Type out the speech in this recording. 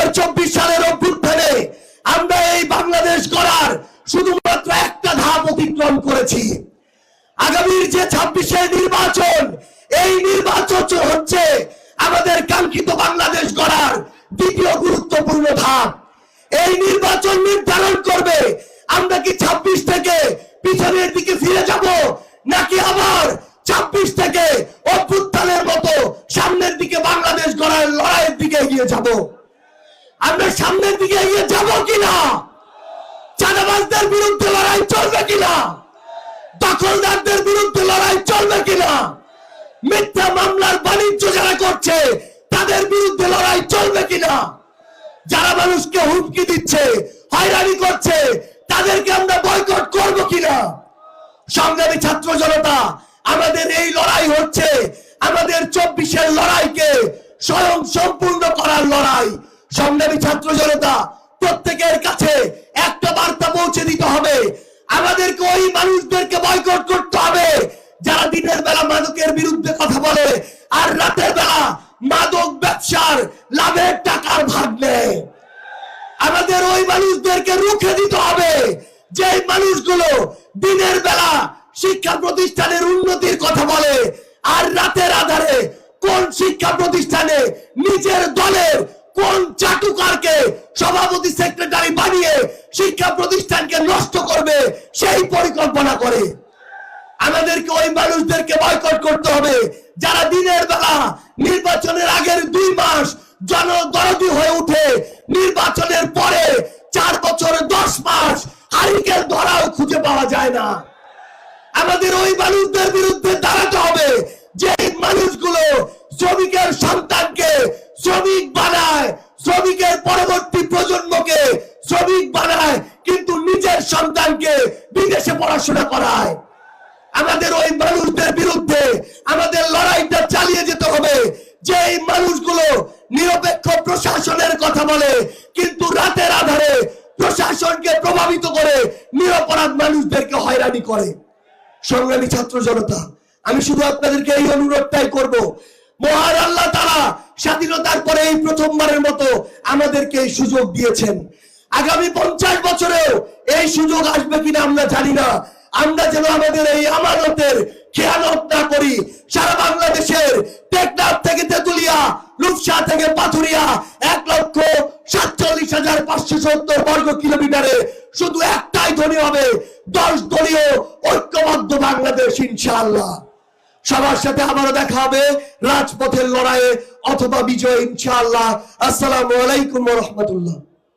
2024 সালের অভ্যুত্থানে আমরা এই বাংলাদেশ গড়ার শুধুমাত্র একটা ধাপ অতিক্রম করেছি। আগামীর যে 26-এর নির্বাচন, এই নির্বাচন হচ্ছে আমাদের কাঙ্ক্ষিত বাংলাদেশ গড়ার দ্বিতীয় গুরুত্বপূর্ণ ধাপ। এই নির্বাচন নির্ধারণ করবে আমরা কি 26 থেকে পিছনের দিকে ফিরে যাব, নাকি আবার 26 থেকে অভ্যুত্থানের মতো সামনের দিকে বাংলাদেশ গড়ার লড়াইয়ের দিকে এগিয়ে যাব। আমরা সামনের দিকে এগিয়ে যাব কিনা, চাঁদাবাজদের বিরুদ্ধে লড়াই চলবে কিনা, দখলদারদের বিরুদ্ধে লড়াই চলবে কিনা, মিথ্যা মামলার বাণিজ্য যারা করছে তাদের বিরুদ্ধে লড়াই চলবে কিনা, যারা মানুষকে হুমকি দিচ্ছে, হয়রানি করছে, তাদেরকে আমরা বয়কট করব কিনা। সংগ্রামী ছাত্র জনতা, আমাদের এই লড়াই হচ্ছে আমাদের 24-এর লড়াইকে স্বয়ং সম্পূর্ণ করার লড়াই। সংগ্রামী ছাত্র জনতা, প্রত্যেকের কাছে একটা বার্তা পৌঁছে দিতে হবে, আমাদেরকে ওই মানুষদেরকে বয়কট করতে হবে যারা দিনের বেলা মাদকের বিরুদ্ধে কথা বলে আর রাতের বেলা মাদক ব্যবসার লাভের টাকার ভাগ নেয়। আমাদের ওই মানুষদেরকে রুখে দিতে হবে যে মানুষগুলো দিনের বেলা শিক্ষা প্রতিষ্ঠানের উন্নতির কথা বলে আর রাতের আধারে কোন শিক্ষা প্রতিষ্ঠানে নিজের দলের কোন চাটুকারকে সভাপতি সেক্রেটারি বানিয়ে শিক্ষা প্রতিষ্ঠানকে নষ্ট করবে সেই পরিকল্পনা করে। আমাদেরকে ওই মানুষদেরকে বয়কট করতে হবে যারা দিনের বেলা নির্বাচনের আগের 2 মাস জনদরদি হয়ে উঠে, নির্বাচনের পরে 4 বছর 10 মাস হারিকেল ধরাও খুঁজে পাওয়া যায় না। আমাদের ওই মানুষদের বিরুদ্ধে দাঁড়াতে হবে যে মানুষগুলো শ্রমিকের সন্তানকে শ্রমিক বানায়, শ্রমিকের পরবর্তী প্রজন্মকে শ্রমিক বানায়, কিন্তু নিজের সন্তানকে বিদেশে পড়াশোনা করায়। আমাদের ওই মানুষদের বিরুদ্ধে আমাদের লড়াইটা চালিয়ে যেতে হবে। যে মানুষগুলো নিরপেক্ষ প্রশাসনের কথা বলে কিন্তু রাতের আধারে প্রশাসনকে প্রভাবিত করে নিরপরাধ মানুষদেরকে হয়রানি করে। সংগ্রামী ছাত্র জনতা, আমি শুধু আপনাদেরকে এই অনুরোধটাই করব, মহান আল্লাহ তাআলা স্বাধীনতার পরে এই প্রথমবারের মতো আমাদেরকে এই সুযোগ দিয়েছেন। আগামী 50 বছরেও এই সুযোগ আসবে কিনা আমরা জানি না। আমরা যেন আমাদের এই আমানতের খেয়ানত না করি। সারা বাংলাদেশের টেকনাফ থেকে তেতুলিয়া, রূপসা থেকে পাথুরিয়া 1,47,570 বর্গ কিলোমিটারে শুধু একটাই ধ্বনি হবে, 10 দলীয় ঐক্যবদ্ধ বাংলাদেশ ইনশাআল্লাহ। সবার সাথে আবারও দেখা হবে রাজপথের লড়াইয়ে অথবা বিজয় ইনশাআল্লাহ। আসসালামু আলাইকুম ওয়া রাহমাতুল্লাহ।